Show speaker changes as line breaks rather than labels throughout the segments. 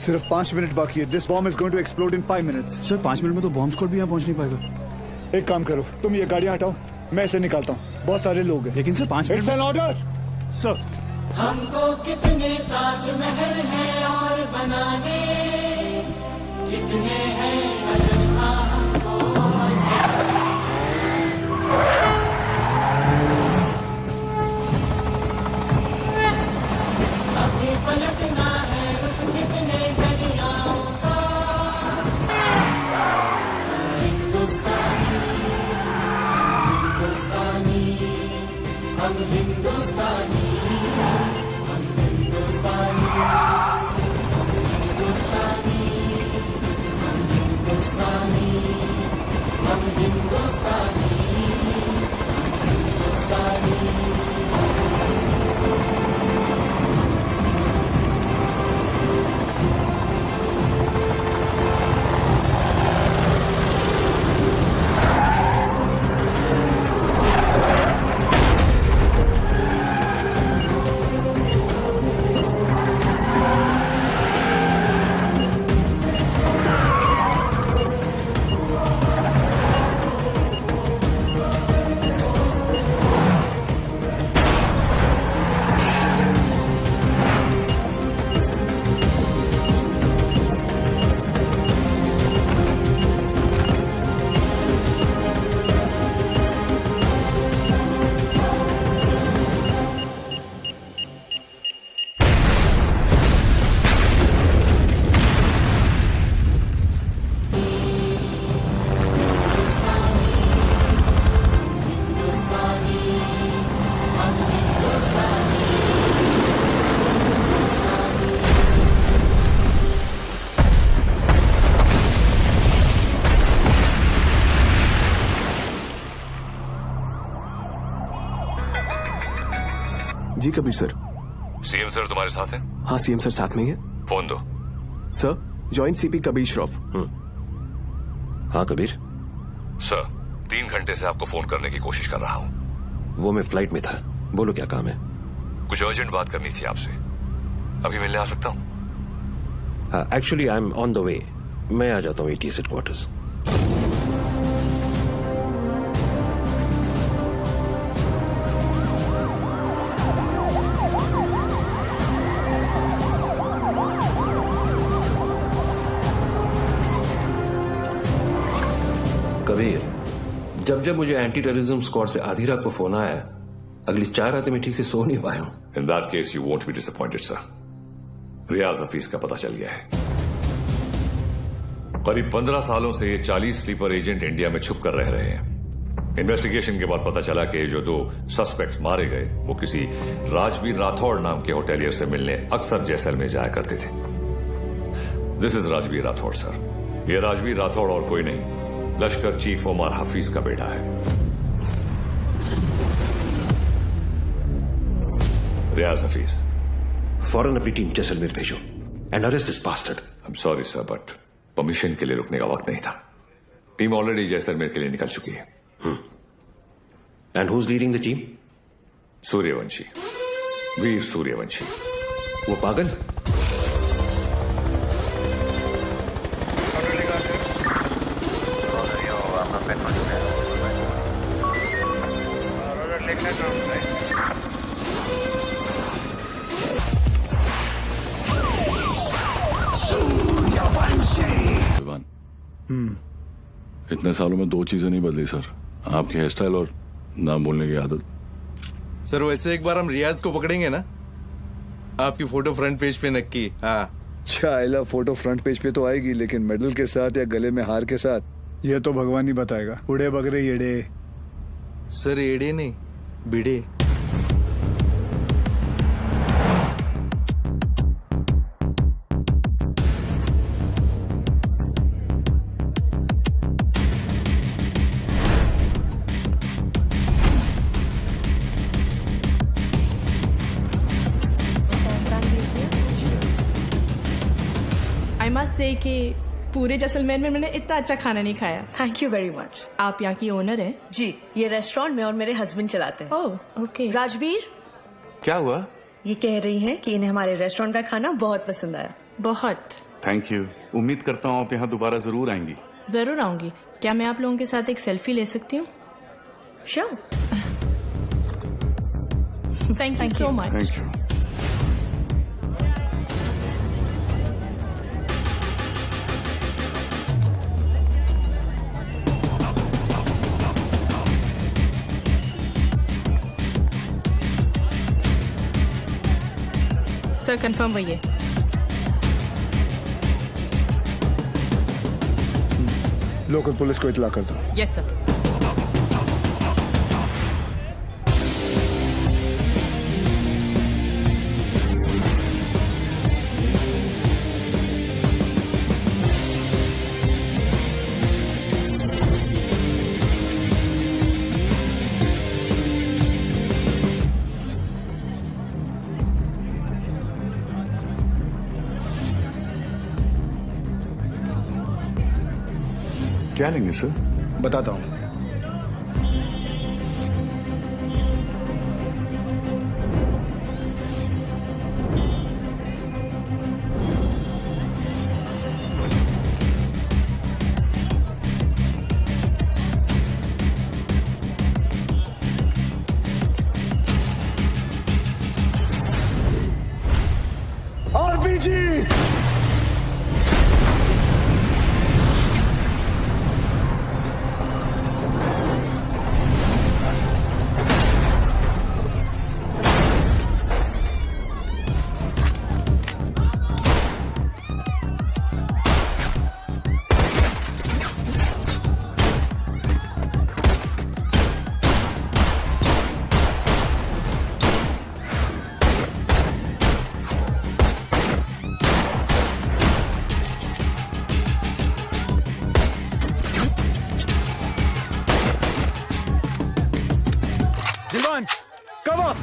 सिर्फ 5 मिनट बाकी है। This bomb is going to explode in 5 minutes.
Sir 5 minute में तो बॉम्ब स्क्वाड भी यहाँ पहुंच नहीं पाएगा।
एक काम करो, तुम ये गाड़ियां हटाओ, मैं इसे निकालता हूँ। बहुत सारे लोग हैं।
लेकिन sir 5 minute
it's an order
sir.
हमको कितने ताजमहल हैं और बनाने, कितने हैं अजंता हमको और सजाने। अभी पलटना है कितने दरियाओं का। हिंदुस्तानी हिंदुस्तानी हम हिंदुस्तानी, हम हिंदुस्तानी हिंदुस्तानी हम हिंदुस्तानी, हम हिंदुस्तानी हिंदुस्तानी।
जी कबीर सर।
सीएम सर तुम्हारे साथ हैं?
हाँ सीएम सर साथ में ही है।
फोन दो।
Sir joint CP Kabir Shroff.
हाँ कबीर।
सर 3 घंटे से आपको फोन करने की कोशिश कर रहा हूँ।
वो मैं फ्लाइट में था, बोलो क्या काम है?
कुछ अर्जेंट बात करनी थी आपसे, अभी मिलने आ सकता हूँ?
हाँ actually I am on the way, मैं आ जाता हूँ एटीएस हेडक्वार्टर्स। कबीर, जब जब मुझे एंटी टेररिज्म स्क्वाड से आधी रात को फोन आया, अगली 4 रातें मैं ठीक से सो नहीं पाया हूं।
In that case you won't be disappointed sir. Riyaz Hafeez का पता चल गया है। करीब 15 सालों से ये 40 स्लीपर एजेंट इंडिया में छुप कर रह रहे हैं। इन्वेस्टिगेशन के बाद पता चला कि जो 2 सस्पेक्ट मारे गए वो किसी राजवीर राठौड़ नाम के होटेलियर से मिलने अक्सर जैसलमेर जाया करते थे। This is Rajveer Rathore sir. ये राजवीर राठौड़ और कोई नहीं, लश्कर चीफ उमर हफीज का बेटा है। रियाज हफीज।
फौरन अपनी टीम जैसलमेर भेजो and arrest this bastard.
I am sorry sir, but permission के लिए रुकने का वक्त नहीं था। टीम ऑलरेडी जैसलमेर के लिए निकल चुकी है।
And who is leading the team?
Suryavanshi, Veer Suryavanshi.
वो पागल?
इतने सालों में 2 चीजें नहीं बदली सर, आपकी हेयर स्टाइल और नाम बोलने की आदत।
सर वैसे एक बार हम रियाज को पकड़ेंगे ना, आपकी फोटो फ्रंट पेज पे नक्की। हाँ
चाइला फोटो फ्रंट पेज पे तो आएगी, लेकिन मेडल के साथ या गले में हार के साथ ये तो भगवान ही बताएगा। उड़े बगरे येड़े।
सर एड़े नहीं, बिड़े।
आई मस्ट से कि पूरे जैसलमेर में मैंने इतना अच्छा खाना नहीं खाया।
Thank you very much.
आप यहाँ की ओनर हैं?
जी, ये रेस्टोरेंट में और मेरे हस्बैंड चलाते हैं।
Oh okay.
राजवीर,
क्या हुआ?
ये कह रही हैं कि इन्हें हमारे रेस्टोरेंट का खाना बहुत पसंद आया।
बहुत।
Thank you. उम्मीद करता हूँ आप यहाँ दोबारा जरूर आएंगी।
जरूर आऊंगी। क्या मैं आप लोगों के साथ एक सेल्फी ले सकती हूँ?
Sure.
Thank you so much.
Thank you.
Sir confirm वही है।
लोकल पुलिस को इतला कर दो।
Yes sir.
क्या लेंगे सर?
बताता हूँ। आरपीजी। Divan, cover!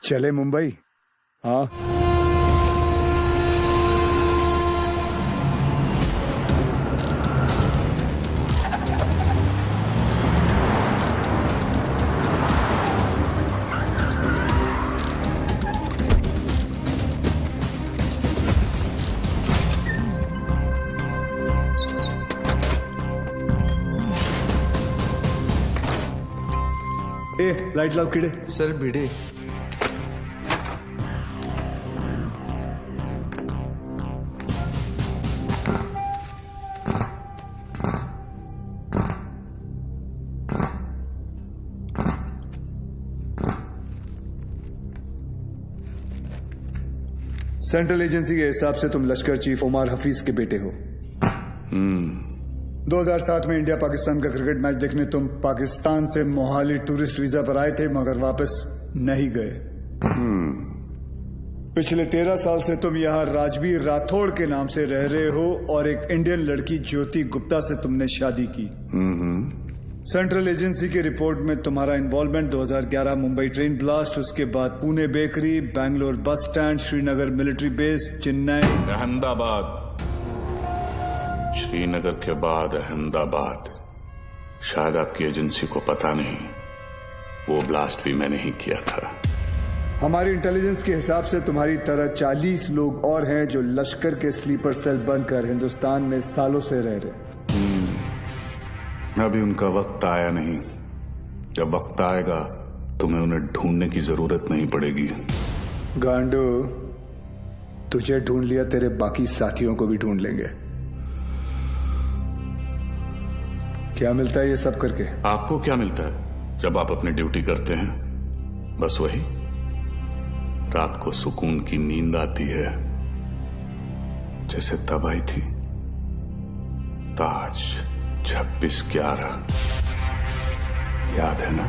चले मुंबई? हाँ। ए लाइट लाओ कीड़े।
सर भिड़े।
सेंट्रल एजेंसी के हिसाब से तुम लश्कर चीफ उमर हफीज के बेटे हो। 2007 में इंडिया पाकिस्तान का क्रिकेट मैच देखने तुम पाकिस्तान से मोहाली टूरिस्ट वीजा पर आए थे, मगर वापस नहीं गए। पिछले 13 साल से तुम यहाँ राजवीर राठौड़ के नाम से रह रहे हो और एक इंडियन लड़की ज्योति गुप्ता से तुमने शादी की। सेंट्रल एजेंसी की रिपोर्ट में तुम्हारा इन्वॉल्वमेंट 2011 मुंबई ट्रेन ब्लास्ट, उसके बाद Pune bakery, Bangalore bus stand, Srinagar military base, Chennai,
Ahmedabad, Srinagar के बाद अहमदाबाद। शायद आपकी एजेंसी को पता नहीं, वो ब्लास्ट भी मैंने ही किया था।
हमारी इंटेलिजेंस के हिसाब से तुम्हारी तरह 40 लोग और हैं जो लश्कर के स्लीपर सेल बनकर हिंदुस्तान में सालों से रह रहे।
अभी उनका वक्त आया नहीं। जब वक्त आएगा तुम्हें उन्हें ढूंढने की जरूरत नहीं पड़ेगी।
गांडू, तुझे ढूंढ लिया, तेरे बाकी साथियों को भी ढूंढ लेंगे। क्या मिलता है ये सब करके?
आपको क्या मिलता है जब आप अपनी ड्यूटी करते हैं? बस वही, रात को सुकून की नींद आती है, जैसे तब आई थी। ताज 26/11 याद है ना?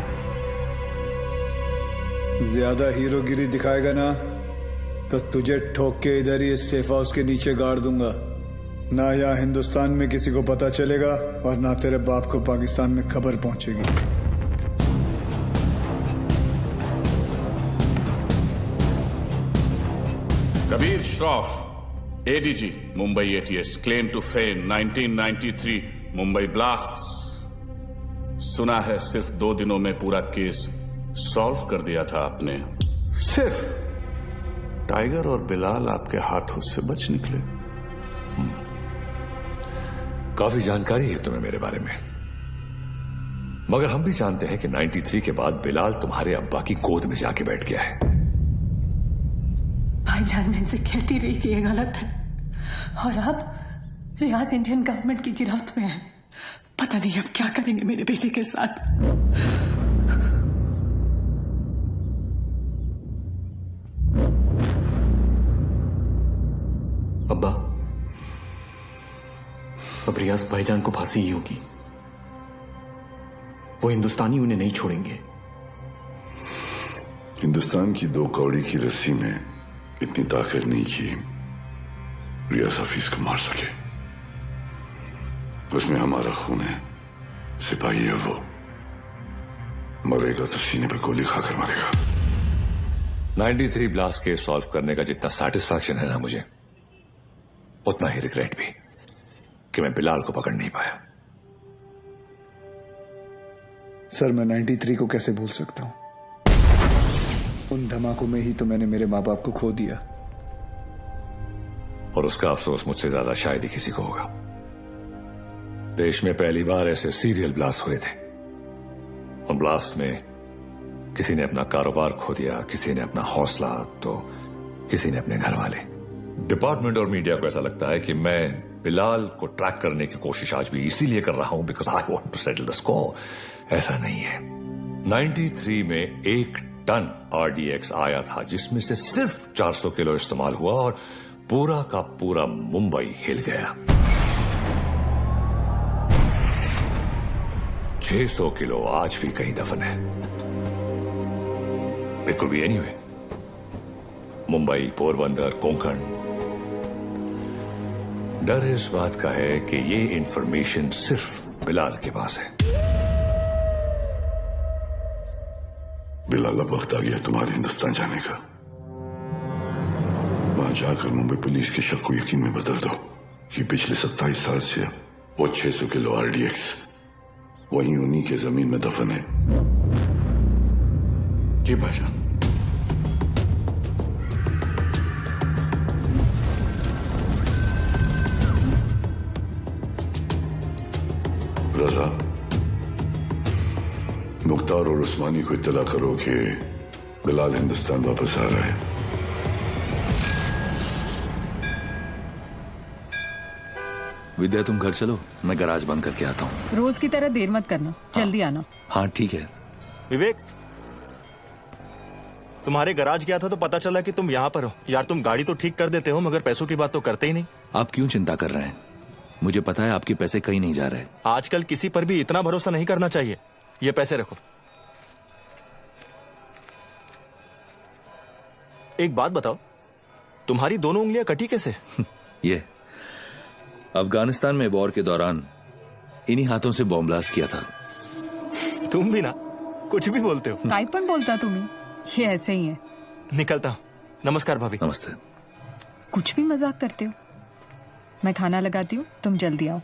ज्यादा हीरोगिरी दिखाएगा ना तो तुझे ठोक के इधर ही सेफ हाउस के नीचे गाड़ दूंगा। ना यहाँ हिंदुस्तान में किसी को पता चलेगा और ना तेरे बाप को पाकिस्तान में खबर पहुंचेगी।
Kabir Shroff, ADG, Mumbai ATS, claim to fame 1993 Mumbai blasts. सुना है सिर्फ 2 दिनों में पूरा केस सॉल्व कर दिया था आपने। सिर्फ टाइगर और बिलाल आपके हाथों से बच निकले।
काफी जानकारी है तुम्हें मेरे बारे में, मगर हम भी जानते हैं कि 93 के बाद बिलाल तुम्हारे अब्बा की गोद में जाके बैठ गया है।
भाईजान, मैं इनसे कहती रही कि ये गलत है, और अब रियाज इंडियन गवर्नमेंट की गिरफ्त में है। पता नहीं अब क्या करेंगे मेरे बेटे के साथ।
अब्बा, अब रियाज भाईजान को फांसी ही होगी। वो हिंदुस्तानी उन्हें नहीं छोड़ेंगे।
हिंदुस्तान की 2 कौड़ी की रस्सी में इतनी ताकत नहीं कि रियाज हफीज को मार सके। उसमें हमारा खून है, सिपाही है वो। मरेगा तो सीने पे गोली खाकर मरेगा।
93 ब्लास्ट केस सॉल्व करने का जितना सेटिस्फैक्शन है ना मुझे, उतना ही रिग्रेट भी कि मैं बिलाल को पकड़ नहीं पाया।
सर, मैं 93 को कैसे भूल सकता हूं? उन धमाकों में ही तो मैंने मेरे माँ बाप को खो दिया।
और उसका अफसोस मुझसे ज्यादा शायद ही किसी को होगा। देश में पहली बार ऐसे सीरियल ब्लास्ट हुए थे। और ब्लास्ट में किसी ने अपना कारोबार खो दिया, किसी ने अपना हौसला, तो किसी ने अपने घर वाले। डिपार्टमेंट और मीडिया को ऐसा लगता है कि मैं बिलाल को ट्रैक करने की कोशिश आज भी इसीलिए कर रहा हूं because I want to settle the score. ऐसा नहीं है। 93 में 1 टन RDX आया था, जिसमें से सिर्फ 400 किलो इस्तेमाल हुआ और पूरा का पूरा मुंबई हिल गया। 600 किलो आज भी कहीं दफन है। It could be anywhere. Mumbai, Porbandar, Konkan. डर इस बात का है कि ये इंफॉर्मेशन सिर्फ बिलाल के पास है।
बिलाल, अब वक्त आ गया तुम्हारे हिंदुस्तान जाने का। वहां जाकर मुंबई पुलिस के शक को यकीन में बदल दो कि पिछले 27 साल से वो 600 किलो RDX वहीं उन्हीं के जमीन में दफन है।
जी भाईजान।
रजा, मुख्तार और उस्मानी को इत्तला करो कि बिलाल हिंदुस्तान वापस आ रहा है।
विद्या, तुम घर चलो, मैं गैराज बंद करके आता हूँ।
रोज की तरह देर मत करना, जल्दी आना।
हाँ ठीक है।
विवेक, तुम्हारे गैराज गया था तो पता चला कि तुम यहाँ पर हो। यार, तुम गाड़ी तो ठीक कर देते हो मगर पैसों की बात तो करते ही नहीं।
आप क्यों चिंता कर रहे हैं? मुझे पता है आपके पैसे कहीं नहीं जा रहे।
आजकल किसी पर भी इतना भरोसा नहीं करना चाहिए। ये पैसे रखो। एक बात बताओ, तुम्हारी दोनों उंगलियां कटी कैसे?
ये अफगानिस्तान में वॉर के दौरान इन्हीं हाथों से बॉम्ब ब्लास्ट किया था।
तुम भी ना कुछ भी बोलते हो।
काय पण बोलता तुम्ही? ये ऐसे ही है।
निकलता। नमस्कार भाभी।
नमस्ते।
कुछ भी मजाक करते हो। मैं खाना लगाती हूँ, तुम जल्दी आओ।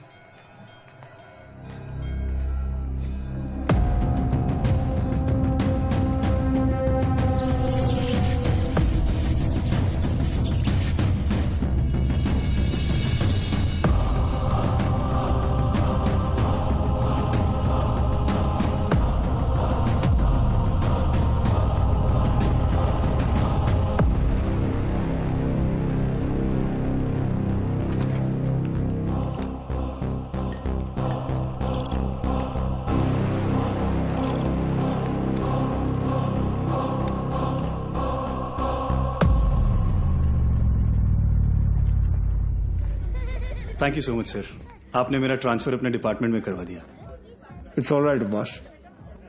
Thank you so much sir, आपने मेरा ट्रांसफर अपने डिपार्टमेंट में करवा दिया।
It's all right boss.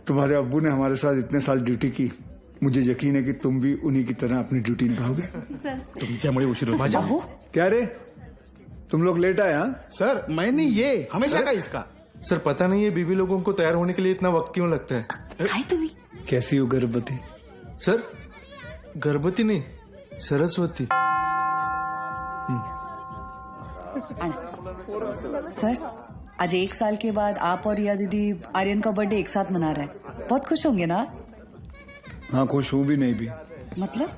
तुम्हारे अब्बू ने हमारे साथ इतने साल ड्यूटी की, मुझे यकीन है कि तुम भी उन्हीं की तरह अपनी ड्यूटी निभाओगे।
तुमच्यामुळे उशीर होता।
क्या रे, तुम लोग लेट आए? हाँ
सर, मैं नहीं, ये हमेशा का इसका।
सर पता नहीं ये बीबी लोगों को तैयार होने के लिए इतना वक्त क्यों लगता है?
कैसी हो गर्भवती?
सर गर्भवती नहीं, सरस्वती।
सर, आज 1 साल के बाद आप और रिया दीदी आर्यन का बर्थडे एक साथ मना रहे हैं। बहुत खुश होंगे ना?
हाँ, खुश हूँ भी नहीं भी।
मतलब?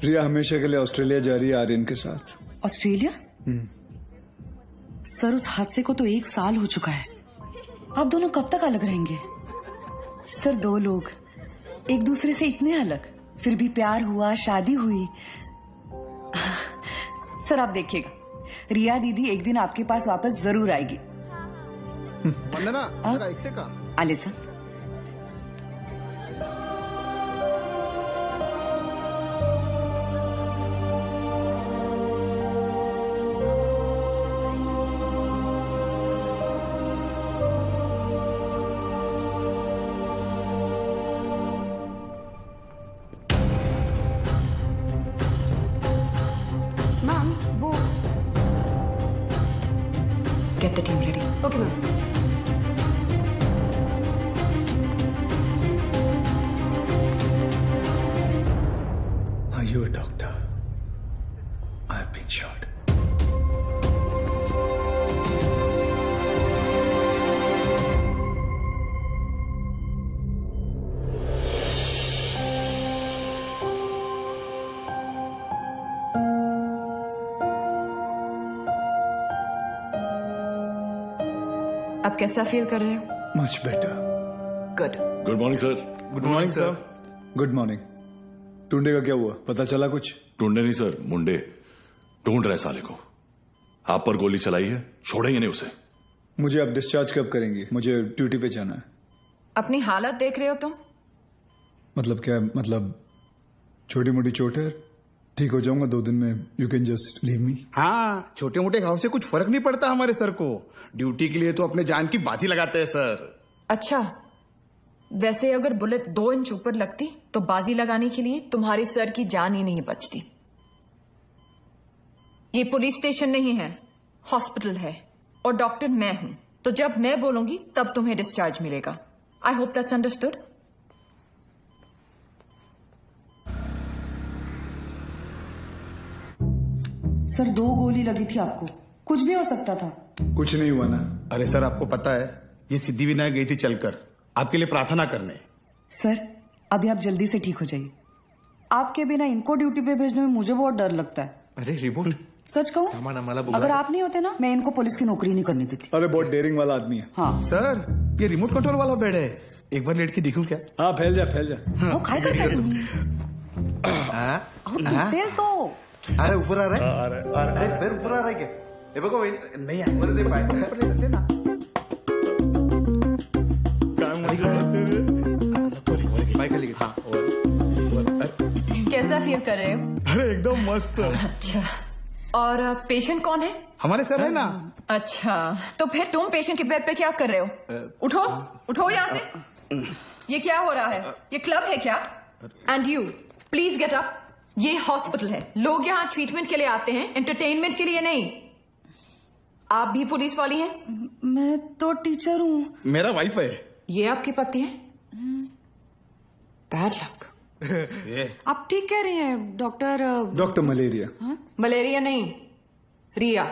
रिया हमेशा के लिए ऑस्ट्रेलिया जा रही है आर्यन के साथ।
ऑस्ट्रेलिया? सर, उस हादसे को तो 1 साल हो चुका है। आप दोनों कब तक अलग रहेंगे? सर, 2 लोग एक दूसरे से इतने अलग, फिर भी प्यार हुआ, शादी हुई। सर, आप देखिएगा, रिया दीदी एक दिन आपके पास वापस जरूर आएगी।
वंदना, जरा ऐकते का?
आले sir.
Get the team ready. Okay, ma'am.
Are you a doctor? I have been shot.
आप कैसा फील कर रहे हो?
Much better.
Good.
Good morning sir.
Good morning sir.
Good morning. टुंडे का क्या हुआ, पता चला कुछ?
टूंडे नहीं सर, मुंडे ढूंढ रहे साले को। आप पर गोली चलाई है, छोड़ेंगे नहीं उसे।
मुझे अब डिस्चार्ज कब करेंगे? मुझे ड्यूटी पे जाना है।
अपनी हालत देख रहे हो तुम?
मतलब क्या, मतलब छोटी मोटी चोट है, ठीक हो जाऊंगा 2 दिन में, you can just leave me.
हाँ, छोटे मोटे घाव से कुछ फर्क नहीं पड़ता हमारे सर को। ड्यूटी के लिए तो अपने जान की बाजी लगाते हैं सर।
अच्छा, वैसे अगर बुलेट 2 इंच ऊपर लगती तो बाजी लगाने के लिए तुम्हारे सर की जान ही नहीं बचती। ये पुलिस स्टेशन नहीं है, हॉस्पिटल है, और डॉक्टर मैं हूं, तो जब मैं बोलूंगी तब तुम्हें डिस्चार्ज मिलेगा। I hope that's understood.
Sir 2 गोली लगी थी आपको, कुछ भी हो सकता था।
कुछ नहीं हुआ ना।
अरे सर, आपको पता है ये सिद्धि विनायक गई थी चलकर आपके लिए प्रार्थना करने।
सर अभी आप जल्दी से ठीक हो जाइए। आपके बिना इनको ड्यूटी पे भेजने में मुझे बहुत डर लगता है।
अरे रिमोट,
सच कहूँ, अगर आप नहीं होते ना, मैं इनको पुलिस की नौकरी नहीं करने देती।
अरे बहुत डेयरिंग वाला आदमी है।
हाँ
सर, ये रिमोट कंट्रोल वाला बेड है, एक बार लेट के देखूं क्या?
हाँ, फैल जा फैल जा।
वो खाई करता है तुम्हें। तेल तो
अरे ऊपर आ रहा है, अरे पैर ऊपर आ रहा है क्या? ये बघो नहीं ऊपर दे पाय लेना।
कैसा फील कर रहे हो?
अरे एकदम मस्त।
अच्छा, और पेशेंट कौन है?
हमारे सर है ना।
अच्छा, तो फिर तुम पेशेंट के बेड पे क्या कर रहे हो? उठो उठो यहाँ से। ये क्या हो रहा है? ये क्लब है क्या? And you please get up. ये हॉस्पिटल है, लोग यहाँ ट्रीटमेंट के लिए आते हैं, एंटरटेनमेंट के लिए नहीं। आप भी पुलिस वाली हैं?
मैं तो टीचर हूँ।
मेरा वाइफ है।
ये आपके पति हैं? Bad luck.
आप ठीक कह रहे हैं डॉक्टर।
Doctor malaria.
मलेरिया नहीं, रिया।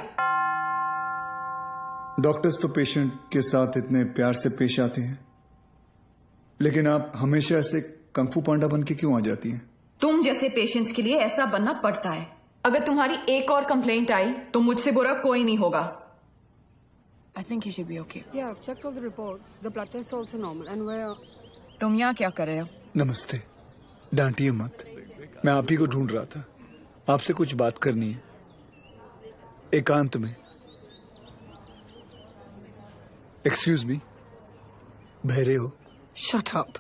डॉक्टर्स तो पेशेंट के साथ इतने प्यार से पेश आते हैं, लेकिन आप हमेशा ऐसे कंफू पांडा बन के क्यों आ जाती हैं?
तुम जैसे पेशेंट्स के लिए ऐसा बनना पड़ता है। अगर तुम्हारी एक और कंप्लेंट आई तो मुझसे बुरा कोई नहीं होगा। I think you should be okay.
Yeah, I've checked all the reports. The blood test is also normal. And we're...
तुम यहाँ क्या कर रहे हो?
नमस्ते, डांटिए मत, मैं आप ही को ढूंढ रहा था। आपसे कुछ बात करनी है, एकांत में। एक्सक्यूज मी, बहरे हो?
Shut up.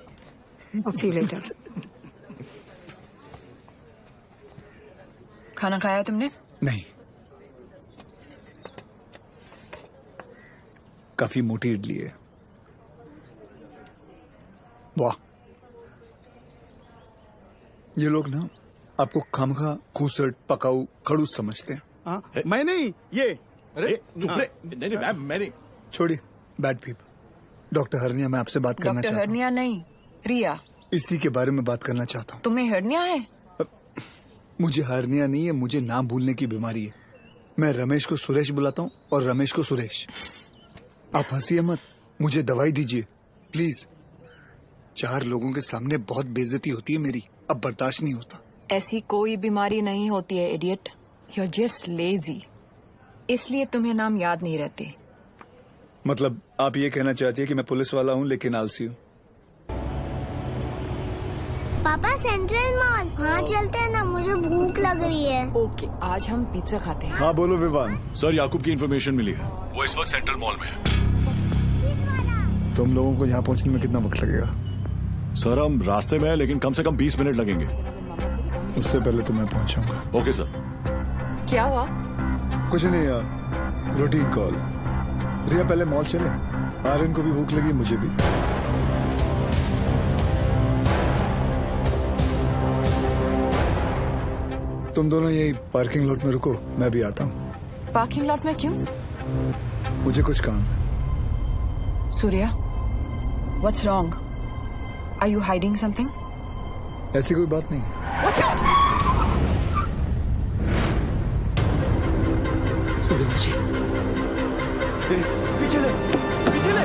I'll see you later.
खाना खाया तुमने?
नहीं, काफी मोटी इडली है। वाह, ये लोग ना आपको खामखा खूसट पकाऊ खड़ूस समझते हैं।
मैं नहीं, ये।
अरे नहीं, मैं नहीं। छोड़िए, बैड पीपल। डॉक्टर हरनिया, मैं आपसे बात करना चाहता हूँ।
डॉक्टर हरनिया नहीं, रिया।
इसी के बारे में बात करना चाहता हूँ।
तुम्हें हरनिया है?
मुझे हरनिया नहीं है, मुझे नाम भूलने की बीमारी है। मैं रमेश को सुरेश बुलाता हूँ और रमेश को सुरेश। आप हंसिए मत, मुझे दवाई दीजिए प्लीज। 4 लोगों के सामने बहुत बेइज्जती होती है मेरी, अब बर्दाश्त नहीं होता।
ऐसी कोई बीमारी नहीं होती है idiot, you are just lazy, इसलिए तुम्हें नाम याद नहीं रहते।
मतलब आप ये कहना चाहती है कि मैं पुलिस वाला हूँ लेकिन आलसी हूँ?
पापा सेंट्रल मॉल वहाँ चलते हैं ना, मुझे भूख लग रही है।
ओके, आज हम पिज्जा खाते हैं।
हाँ बोलो विवान।
सर, याकूब की इन्फॉर्मेशन मिली है, वो इस वक्त सेंट्रल मॉल में है।
तुम लोगों को यहाँ पहुँचने में कितना वक्त लगेगा?
सर हम रास्ते में हैं, लेकिन कम से कम 20 मिनट लगेंगे।
उससे पहले तो मैं पहुँचाऊंगा।
Okay sir.
क्या हुआ?
कुछ नहीं यार, रूटीन कॉल। रिया पहले मॉल चले, आर्यन को भी भूख लगी, मुझे भी। तुम दोनों यही पार्किंग लॉट में रुको, मैं भी आता हूँ।
पार्किंग लॉट में क्यों?
मुझे कुछ काम है।
Surya, what's wrong? Are you hiding something?
ऐसी कोई बात नहीं है।
Watch out!
सूर्या जी, पीछे ले, पीछे ले।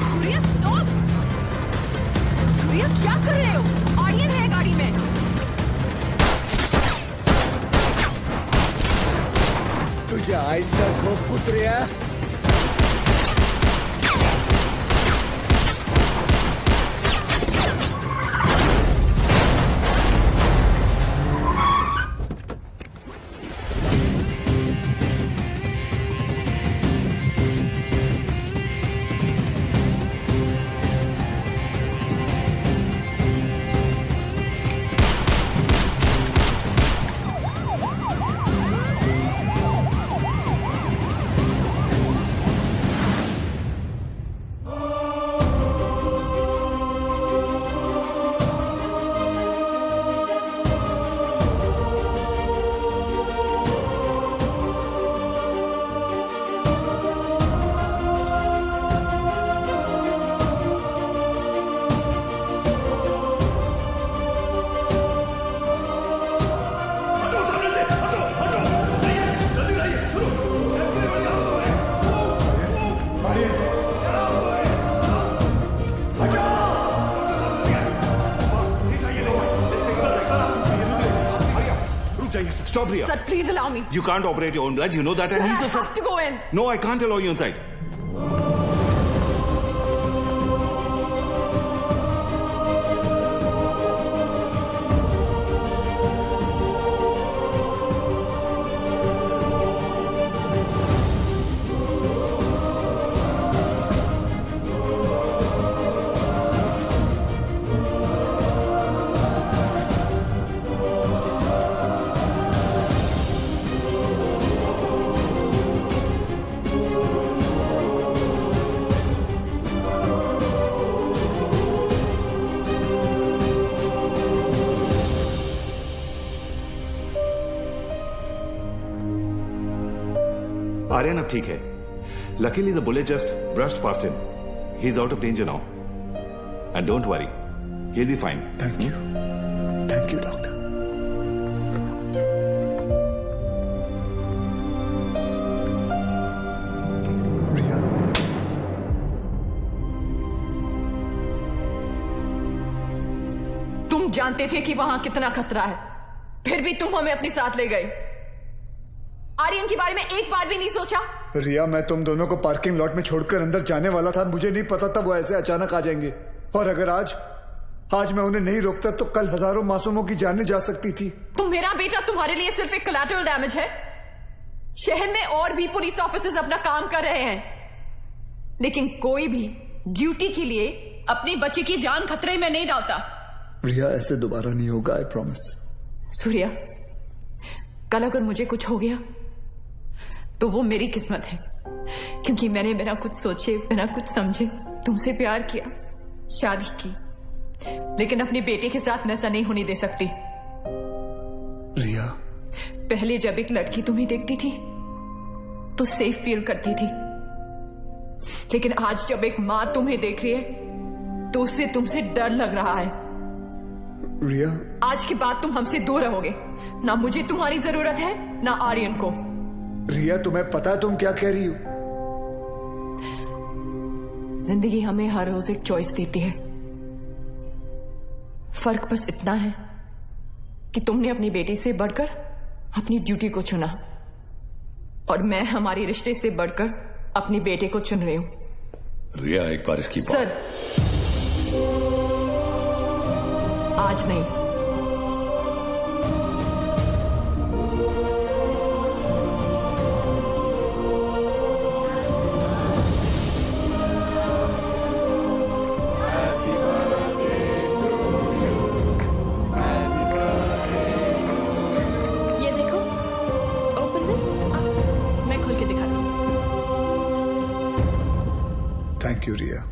सूर्या स्टॉप! सूर्या क्या कर रहे हो? ऑडियंस है गाड़ी में।
तुझे आईचा खूप कुत्र्या।
Stop, Riya.
Sir, please allow me.
You can't operate your own blood. You know that.
Sir,
And
I
he's
have to go in.
No, I can't allow you inside. Aryan अब ठीक है. Luckily the bullet just brushed past him. He's out of danger now. And don't worry. He'll be fine.
Thank you. Thank you, doctor. Riya.
तुम जानते थे कि वहां कितना खतरा है, फिर भी तुम हमें अपने साथ ले गए. आर्यन के बारे में एक बार भी नहीं सोचा?
रिया, मैं तुम दोनों को पार्किंग लॉट में छोड़कर अंदर जाने वाला था. मुझे नहीं पता था वो ऐसे अचानक आ जाएंगे. और अगर आज मैं उन्हें नहीं रोकता तो कल हजारों मासूमों की जानें जा सकती थी.
तो मेरा बेटा तुम्हारे लिए सिर्फ एक कोलैटरल डैमेज है. शहर में और भी पुलिस ऑफिसर्स अपना काम कर रहे हैं, लेकिन कोई भी ड्यूटी के लिए अपने बच्चे की जान खतरे में नहीं डालता.
रिया, ऐसे दोबारा नहीं होगा. I promise.
सूर्या, कल अगर मुझे कुछ हो गया तो वो मेरी किस्मत है, क्योंकि मैंने बिना कुछ सोचे, बिना कुछ समझे तुमसे प्यार किया, शादी की. लेकिन अपने बेटे के साथ मैं ऐसा नहीं होने दे सकती.
रिया,
पहले जब एक लड़की तुम्हें देखती थी तो सेफ फील करती थी, लेकिन आज जब एक मां तुम्हें देख रही है तो उससे तुमसे डर लग रहा है.
रिया,
आज के बाद तुम हमसे दूर रहोगे. ना मुझे तुम्हारी जरूरत है, ना आर्यन को.
रिया, तुम्हें पता है तुम क्या कह रही हो?
जिंदगी हमें हर रोज एक चॉइस देती है. फर्क बस इतना है कि तुमने अपनी बेटी से बढ़कर अपनी ड्यूटी को चुना, और मैं हमारे रिश्ते से बढ़कर अपने बेटे को चुन रही हूं.
रिया, एक बार इसकी बात.
सर, आज नहीं.
ये देखो, ओपन दिस. मैं खोल के दिखाती हूँ.
थैंक यू रिया.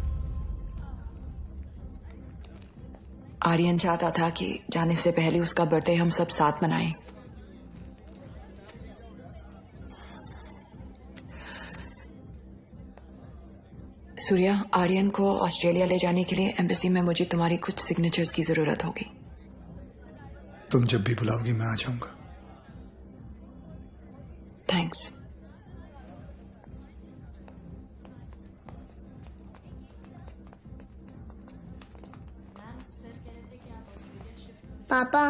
आर्यन चाहता था कि जाने से पहले उसका बर्थडे हम सब साथ मनाएं. सूर्या, आर्यन को ऑस्ट्रेलिया ले जाने के लिए एम्बेसी में मुझे तुम्हारी कुछ सिग्नेचर्स की जरूरत होगी.
तुम जब भी बुलाओगी मैं आ जाऊंगा.
थैंक्स.
पापा,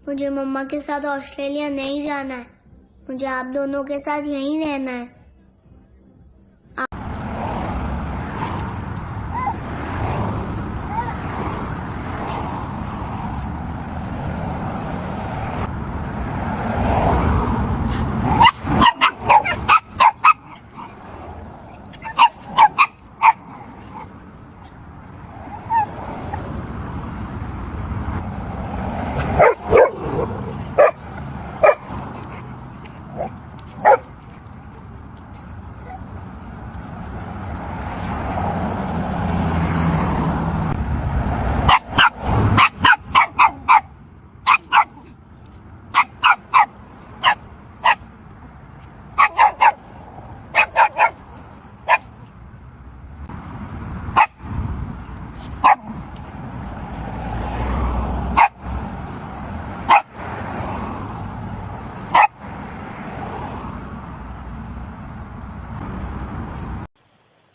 मुझे मम्मा के साथ ऑस्ट्रेलिया नहीं जाना है. मुझे आप दोनों के साथ यहीं रहना है.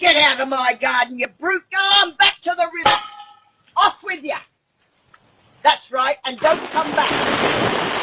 Get out of my garden, you brute! Go on back to the river! Off with you! That's right, and don't come back!